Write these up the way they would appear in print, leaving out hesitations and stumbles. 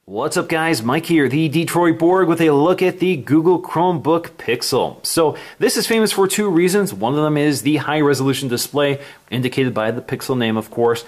What's up guys, Mike here, the Detroit Borg with a look at the Google Chromebook Pixel. So this is famous for two reasons. One of them is the high resolution display, indicated by the Pixel name of course.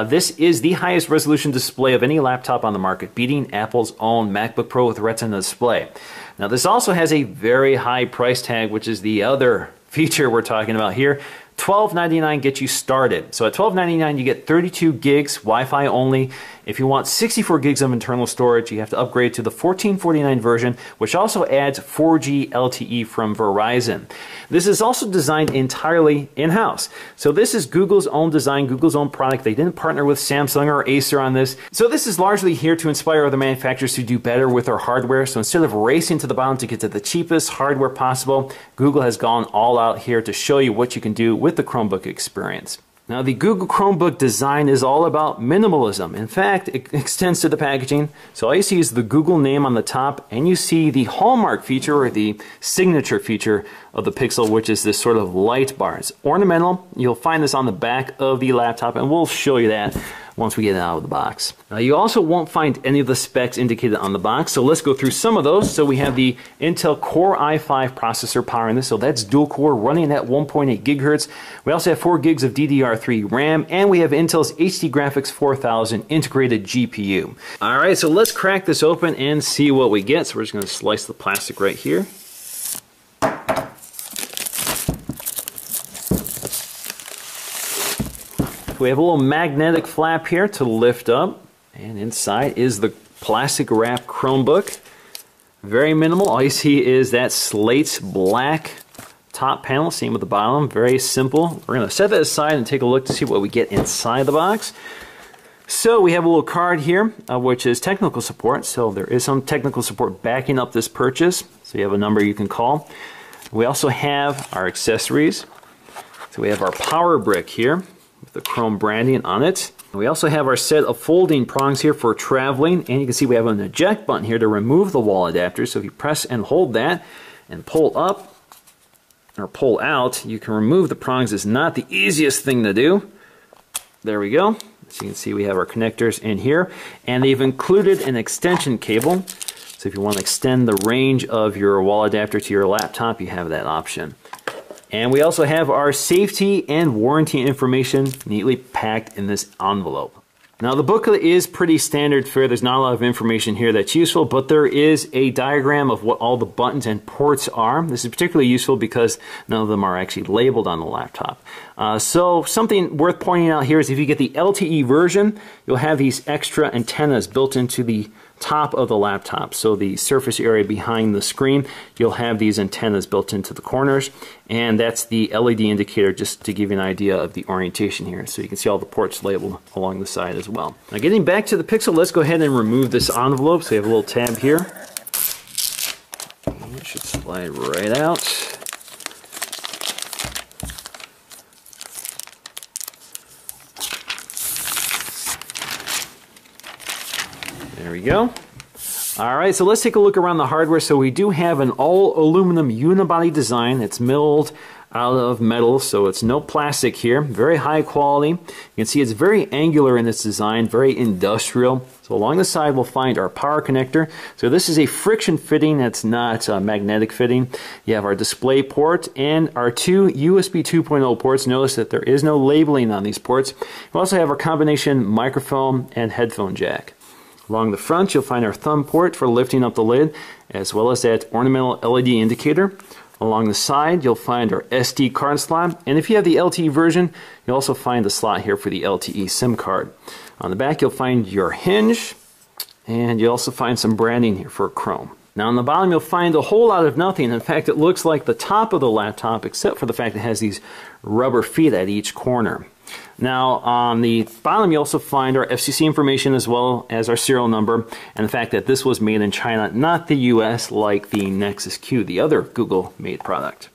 This is the highest resolution display of any laptop on the market, beating Apple's own MacBook Pro with Retina display. Now this also has a very high price tag, which is the other feature we're talking about here. $12.99 gets you started. So at $12.99 you get 32 gigs, Wi-Fi only. If you want 64 gigs of internal storage, you have to upgrade to the $14.49 version, which also adds 4G LTE from Verizon. This is also designed entirely in-house. So this is Google's own design, Google's own product. They didn't partner with Samsung or Acer on this. So this is largely here to inspire other manufacturers to do better with their hardware. So instead of racing to the bottom to get to the cheapest hardware possible, Google has gone all out here to show you what you can do with the Chromebook experience. Now the Google Chromebook design is all about minimalism. In fact, it extends to the packaging. So all you see is the Google name on the top, and you see the hallmark feature or the signature feature of the Pixel, which is this sort of light bar. It's ornamental. You'll find this on the back of the laptop, and we'll show you that once we get it out of the box. Now you also won't find any of the specs indicated on the box, so let's go through some of those. So we have the Intel Core i5 processor powering this, so that's dual core running at 1.8 gigahertz. We also have 4 gigs of DDR3 RAM, and we have Intel's HD Graphics 4000 integrated GPU. Alright, so let's crack this open and see what we get. So we're just going to slice the plastic right here. We have a little magnetic flap here to lift up, and inside is the plastic wrap Chromebook. Very minimal. All you see is that slate black top panel, same with the bottom. Very simple. We're going to set that aside and take a look to see what we get inside the box. So we have a little card here, which is technical support. So there is some technical support backing up this purchase. So you have a number you can call. We also have our accessories. So we have our power brick here with the chrome branding on it. We also have our set of folding prongs here for traveling, and you can see we have an eject button here to remove the wall adapter. So if you press and hold that and pull up or pull out, you can remove the prongs. It's not the easiest thing to do. There we go. So you can see we have our connectors in here, and they've included an extension cable. So if you want to extend the range of your wall adapter to your laptop, you have that option. And we also have our safety and warranty information neatly packed in this envelope. Now the booklet is pretty standard fare. There's not a lot of information here that's useful, but there is a diagram of what all the buttons and ports are. This is particularly useful because none of them are actually labeled on the laptop. So something worth pointing out here is if you get the LTE version, you'll have these extra antennas built into the top of the laptop. So the surface area behind the screen, you'll have these antennas built into the corners, and that's the LED indicator, just to give you an idea of the orientation here. So you can see all the ports labeled along the side as well. Now getting back to the Pixel, let's go ahead and remove this envelope. So we have a little tab here. It should slide right out. There we go. Alright, so let's take a look around the hardware. So we do have an all aluminum unibody design. It's milled out of metal, so it's no plastic here. Very high quality. You can see it's very angular in its design, very industrial. So along the side we'll find our power connector. So this is a friction fitting, that's not a magnetic fitting. You have our display port and our two USB 2.0 ports. Notice that there is no labeling on these ports. We also have our combination microphone and headphone jack. Along the front, you'll find our thumb port for lifting up the lid, as well as that ornamental LED indicator. Along the side, you'll find our SD card slot, and if you have the LTE version, you'll also find the slot here for the LTE SIM card. On the back, you'll find your hinge, and you'll also find some branding here for Chrome. Now on the bottom, you'll find a whole lot of nothing. In fact, it looks like the top of the laptop, except for the fact it has these rubber feet at each corner. Now on the bottom you also find our FCC information as well as our serial number, and the fact that this was made in China, not the US like the Nexus Q, the other Google made product.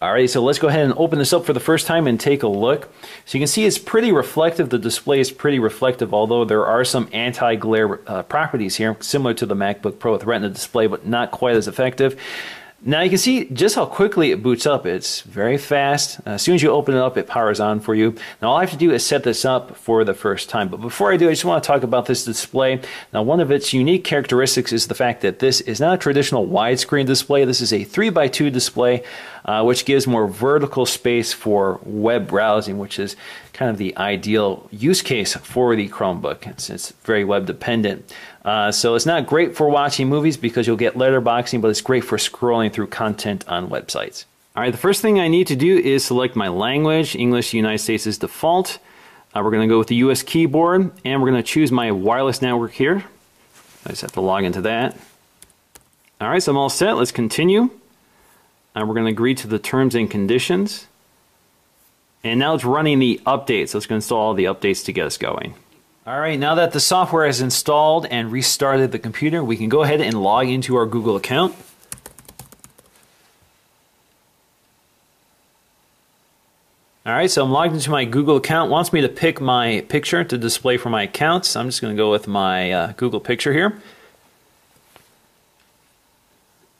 Alright, so let's go ahead and open this up for the first time and take a look. So you can see it's pretty reflective. The display is pretty reflective, although there are some anti-glare properties here, similar to the MacBook Pro with Retina display, but not quite as effective. Now you can see just how quickly it boots up. It's very fast. As soon as you open it up, it powers on for you. Now all I have to do is set this up for the first time. But before I do, I just want to talk about this display. Now one of its unique characteristics is the fact that this is not a traditional widescreen display. This is a 3x2 display, which gives more vertical space for web browsing, which is kind of the ideal use case for the Chromebook. It's very web dependent. So it's not great for watching movies because you'll get letterboxing, but it's great for scrolling through content on websites. All right, the first thing I need to do is select my language. English, United States is default. We're going to go with the US keyboard, and we're going to choose my wireless network here. I just have to log into that. All right, so I'm all set. Let's continue. And we're going to agree to the terms and conditions. And now it's running the update, so it's going to install all the updates to get us going. All right, now that the software is installed and restarted the computer, we can go ahead and log into our Google account. All right, so I'm logged into my Google account. It wants me to pick my picture to display for my accounts. I'm just going to go with my Google picture here.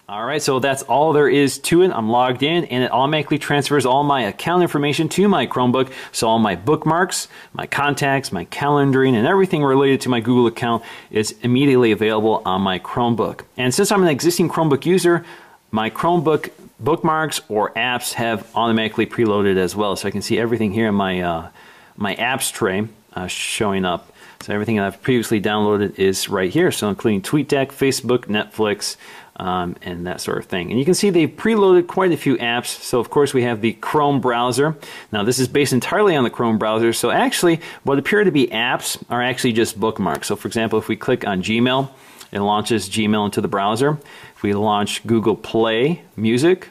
All right, so that's all there is to it. I'm logged in, and it automatically transfers all my account information to my Chromebook. So all my bookmarks, my contacts, my calendaring, and everything related to my Google account is immediately available on my Chromebook. And since I'm an existing Chromebook user, my Chromebook bookmarks or apps have automatically preloaded as well. So I can see everything here in my, my apps tray showing up. So everything that I've previously downloaded is right here. So including TweetDeck, Facebook, Netflix, and that sort of thing. And you can see they've preloaded quite a few apps. So of course we have the Chrome browser. Now this is based entirely on the Chrome browser. So actually what appear to be apps are actually just bookmarks. So for example, if we click on Gmail, it launches Gmail into the browser. If we launch Google Play Music,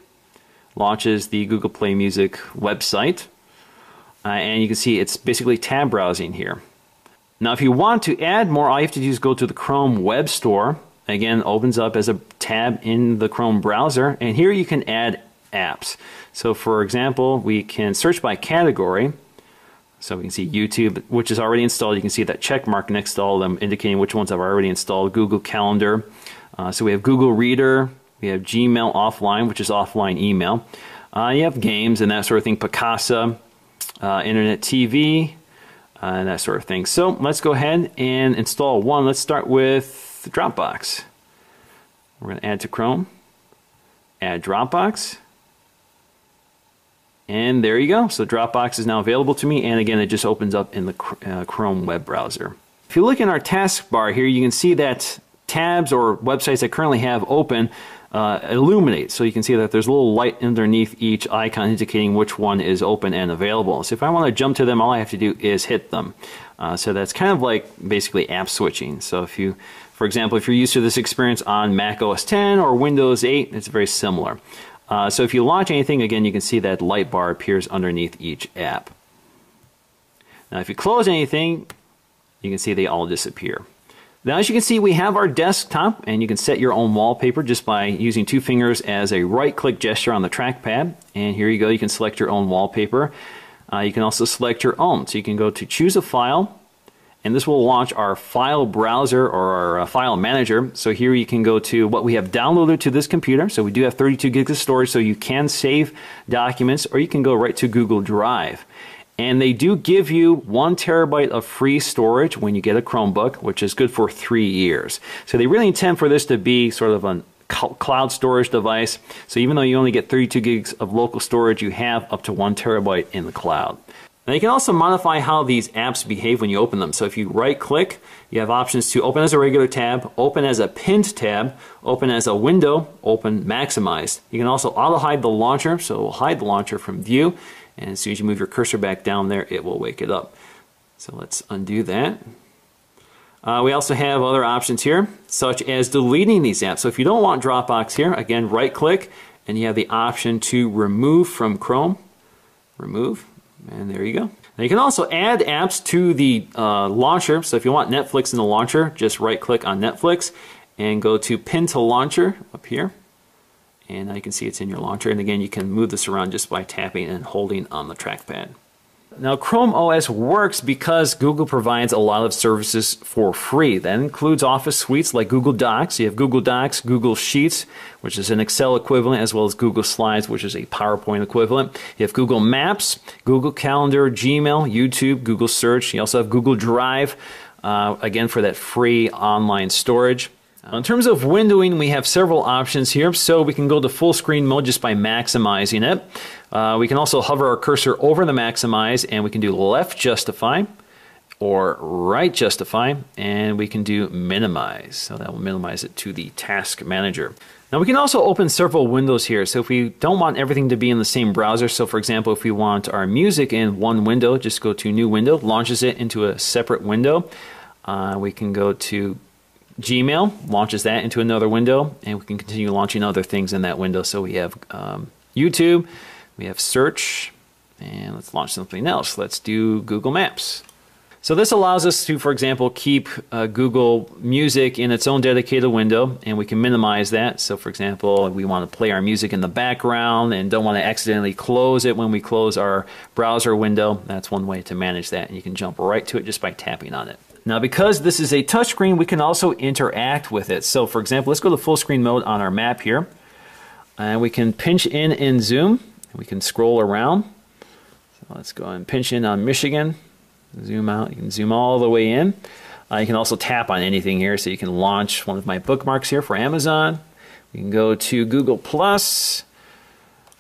launches the Google Play Music website. And you can see it's basically tab browsing here. Now if you want to add more, all you have to do is go to the Chrome Web Store. Again, opens up as a tab in the Chrome browser, and here you can add apps. So for example, we can search by category. So we can see YouTube, which is already installed. You can see that check mark next to all of them indicating which ones I've already installed. Google Calendar. So we have Google Reader. We have Gmail Offline, which is offline email. You have games and that sort of thing. Picasa, Internet TV, and that sort of thing. So let's go ahead and install one. Let's start with the Dropbox. We're going to add to Chrome, add Dropbox, and there you go. So Dropbox is now available to me, and again it just opens up in the Chrome web browser. If you look in our taskbar here, you can see that tabs or websites that currently have open illuminate. So you can see that there's a little light underneath each icon indicating which one is open and available. So if I want to jump to them, all I have to do is hit them. So that's kind of like basically app switching. So if you, for example, if you're used to this experience on Mac OS X or Windows 8, it's very similar. So if you launch anything, again, you can see that light bar appears underneath each app. Now if you close anything, you can see they all disappear. Now as you can see, we have our desktop, and you can set your own wallpaper just by using two fingers as a right-click gesture on the trackpad. And here you go, you can select your own wallpaper. You can also select your own. So you can go to choose a file, and this will launch our file browser or our file manager. So here you can go to what we have downloaded to this computer. So we do have 32 gigs of storage, so you can save documents, or you can go right to Google Drive. And they do give you 1 terabyte of free storage when you get a Chromebook, which is good for 3 years. So they really intend for this to be sort of a cloud storage device. So even though you only get 32 gigs of local storage, you have up to 1 terabyte in the cloud. Now you can also modify how these apps behave when you open them. So if you right click, you have options to open as a regular tab, open as a pinned tab, open as a window, open maximized. You can also auto hide the launcher, so it will hide the launcher from view. And as soon as you move your cursor back down there, it will wake it up. So let's undo that. We also have other options here, such as deleting these apps. So if you don't want Dropbox here, again, right click, and you have the option to remove from Chrome. Remove, and there you go. Now you can also add apps to the launcher. So if you want Netflix in the launcher, just right click on Netflix and go to Pin to Launcher up here. And now you can see it's in your launcher. And again, you can move this around just by tapping and holding on the trackpad. Now, Chrome OS works because Google provides a lot of services for free. That includes Office suites like Google Docs. You have Google Docs, Google Sheets, which is an Excel equivalent, as well as Google Slides, which is a PowerPoint equivalent. You have Google Maps, Google Calendar, Gmail, YouTube, Google Search. You also have Google Drive, again, for that free online storage. In terms of windowing, we have several options here. So we can go to full screen mode just by maximizing it. We can also hover our cursor over the maximize, and we can do left justify or right justify, and we can do minimize. So that will minimize it to the task manager. Now we can also open several windows here. So if we don't want everything to be in the same browser, so for example, if we want our music in one window, just go to new window, launches it into a separate window. We can go to Gmail, launches that into another window, and we can continue launching other things in that window. So we have YouTube, we have search, and let's launch something else. Let's do Google Maps. So this allows us to, for example, keep Google Music in its own dedicated window, and we can minimize that. So for example, we want to play our music in the background and don't want to accidentally close it when we close our browser window. That's one way to manage that, and you can jump right to it just by tapping on it. Now, because this is a touchscreen, we can also interact with it. So, for example, let's go to full screen mode on our map here. And we can pinch in and zoom. We can scroll around. So let's go and pinch in on Michigan. Zoom out. You can zoom all the way in. You can also tap on anything here. So you can launch one of my bookmarks here for Amazon. We can go to Google Plus.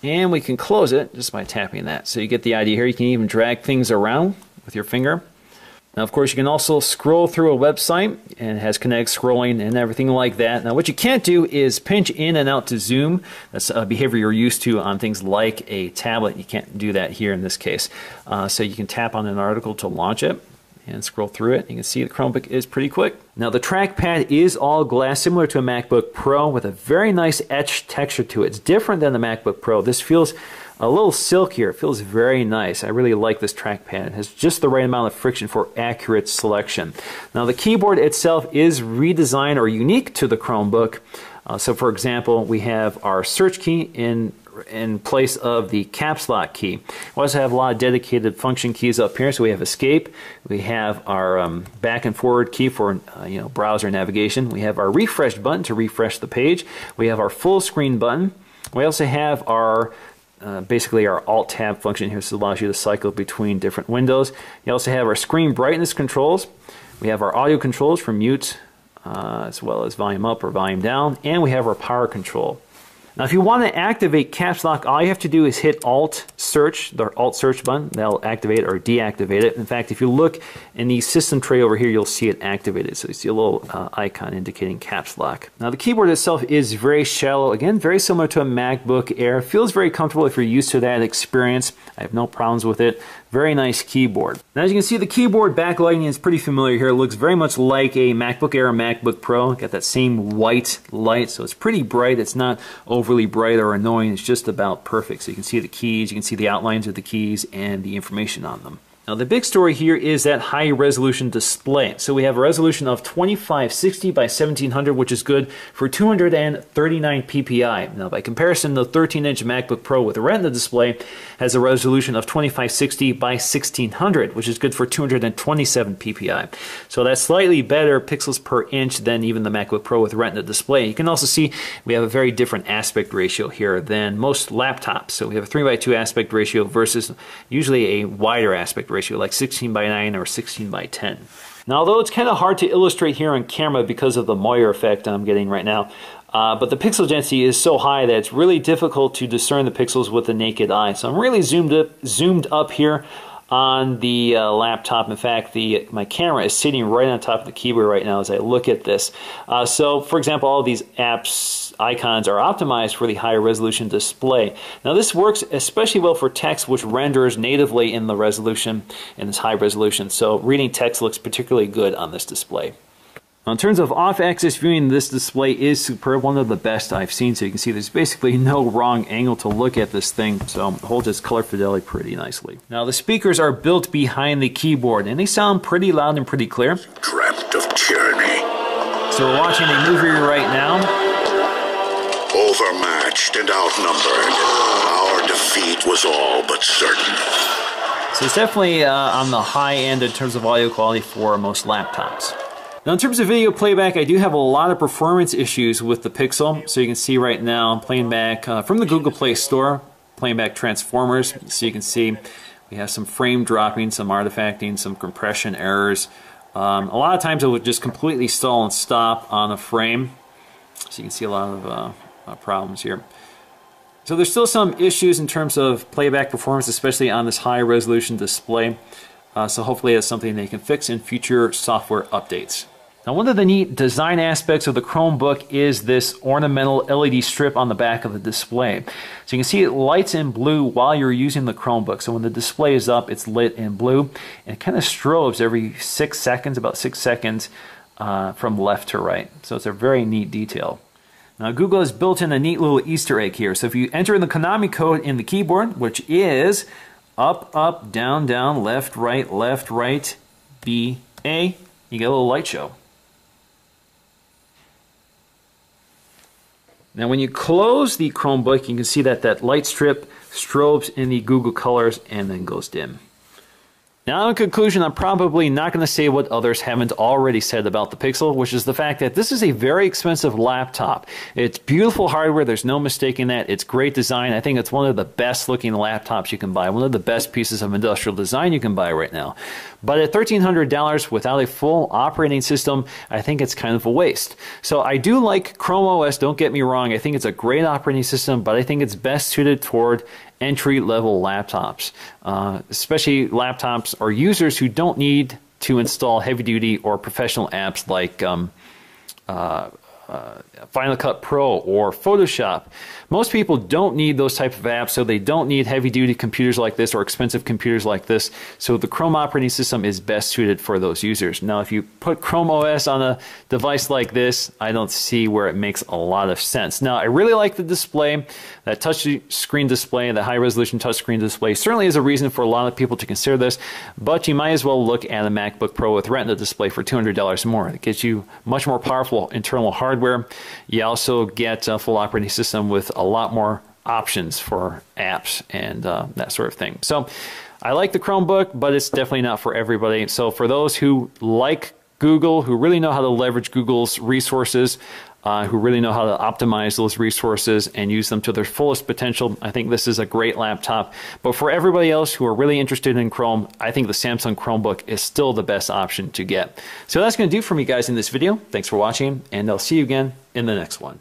And we can close it just by tapping that. So you get the idea here. You can even drag things around with your finger. Now, of course, you can also scroll through a website, and it has kinetic scrolling and everything like that. Now, what you can't do is pinch in and out to zoom. That's a behavior you're used to on things like a tablet. You can't do that here in this case. So you can tap on an article to launch it and scroll through it. You can see the Chromebook is pretty quick. Now, the trackpad is all glass, similar to a MacBook Pro, with a very nice etched texture to it. It's different than the MacBook Pro. This feels a little silkier. It feels very nice. I really like this trackpad. It has just the right amount of friction for accurate selection. Now, the keyboard itself is redesigned or unique to the Chromebook. So, for example, we have our search key in place of the caps lock key. We also have a lot of dedicated function keys up here. So we have escape. We have our back and forward key for browser navigation. We have our refresh button to refresh the page. We have our full screen button. We also have our basically our Alt-Tab function here. So it allows you to cycle between different windows. You also have our screen brightness controls. We have our audio controls for mute, as well as volume up or volume down. And we have our power control. Now, if you want to activate Caps Lock, all you have to do is hit Alt Search, the Alt Search button. That'll activate or deactivate it. In fact, if you look in the system tray over here, you'll see it activated. So you see a little icon indicating Caps Lock. Now, the keyboard itself is very shallow. Again, very similar to a MacBook Air. Feels very comfortable if you're used to that experience. I have no problems with it. Very nice keyboard. Now, as you can see, the keyboard backlighting is pretty familiar here. It looks very much like a MacBook Air or MacBook Pro. Got that same white light, so it's pretty bright. It's not overly bright or annoying. It's just about perfect. So you can see the keys, you can see the outlines of the keys and the information on them. Now, the big story here is that high resolution display. So we have a resolution of 2560 by 1700, which is good for 239 ppi. Now, by comparison, the 13-inch MacBook Pro with a Retina display has a resolution of 2560 by 1600, which is good for 227 ppi. So that's slightly better pixels per inch than even the MacBook Pro with Retina display. You can also see we have a very different aspect ratio here than most laptops. So we have a 3:2 aspect ratio versus usually a wider aspect ratio, like 16:9 or 16:10. Now, although it's kind of hard to illustrate here on camera because of the Moyer effect I'm getting right now, but the pixel density is so high that it's really difficult to discern the pixels with the naked eye. So I'm really zoomed up here on the laptop. In fact, my camera is sitting right on top of the keyboard right now as I look at this. So, for example, all of these apps icons are optimized for the higher resolution display. Now, this works especially well for text, which renders natively in the resolution, in this high resolution. So reading text looks particularly good on this display. Now, in terms of off-axis viewing, this display is superb, one of the best I've seen. So you can see there's basically no wrong angle to look at this thing. So it holds its color fidelity pretty nicely. Now, the speakers are built behind the keyboard, and they sound pretty loud and pretty clear. Dreamt of tyranny. So we're watching a movie right now. Overmatched and outnumbered, our defeat was all but certain. So it's definitely on the high end in terms of audio quality for most laptops. Now in terms of video playback, I do have a lot of performance issues with the Pixel. So you can see right now I'm playing back from the Google Play Store, playing back Transformers. So you can see we have some frame dropping, some artifacting, some compression errors. A lot of times it would just completely stall and stop on a frame. So you can see a lot of problems here. So there's still some issues in terms of playback performance, especially on this high resolution display. So hopefully that's something they can fix in future software updates. Now one of the neat design aspects of the Chromebook is this ornamental LED strip on the back of the display. So you can see it lights in blue while you're using the Chromebook. So when the display is up, it's lit in blue, and it kind of strobes every 6 seconds, about 6 seconds from left to right. So it's a very neat detail. Now Google has built in a neat little Easter egg here. So if you enter in the Konami code in the keyboard, which is up, up, down, down, left, right, B, A, you get a little light show. Now when you close the Chromebook, you can see that that light strip strobes in the Google colors and then goes dim. Now in conclusion, I'm probably not going to say what others haven't already said about the Pixel, which is the fact that this is a very expensive laptop. It's beautiful hardware, there's no mistaking that. It's great design. I think it's one of the best looking laptops you can buy, one of the best pieces of industrial design you can buy right now. But at $1,300 without a full operating system, I think it's kind of a waste. So I do like Chrome OS, don't get me wrong. I think it's a great operating system, but I think it's best suited toward entry-level laptops, especially laptops or users who don't need to install heavy-duty or professional apps like Final Cut Pro or Photoshop. Most people don't need those type of apps, so they don't need heavy-duty computers like this or expensive computers like this. So the Chrome operating system is best suited for those users. Now, if you put Chrome OS on a device like this, I don't see where it makes a lot of sense. Now, I really like the display. That touch screen display, the high-resolution touchscreen display certainly is a reason for a lot of people to consider this, but you might as well look at a MacBook Pro with Retina display for $200 more. It gives you much more powerful internal hardware. You also get a full operating system with a lot more options for apps and that sort of thing. So I like the Chromebook, but it's definitely not for everybody. So for those who like Google, who really know how to leverage Google's resources, who really know how to optimize those resources and use them to their fullest potential, I think this is a great laptop. But for everybody else who are really interested in Chrome, I think the Samsung Chromebook is still the best option to get. So that's going to do for me, guys, in this video. Thanks for watching, and I'll see you again in the next one.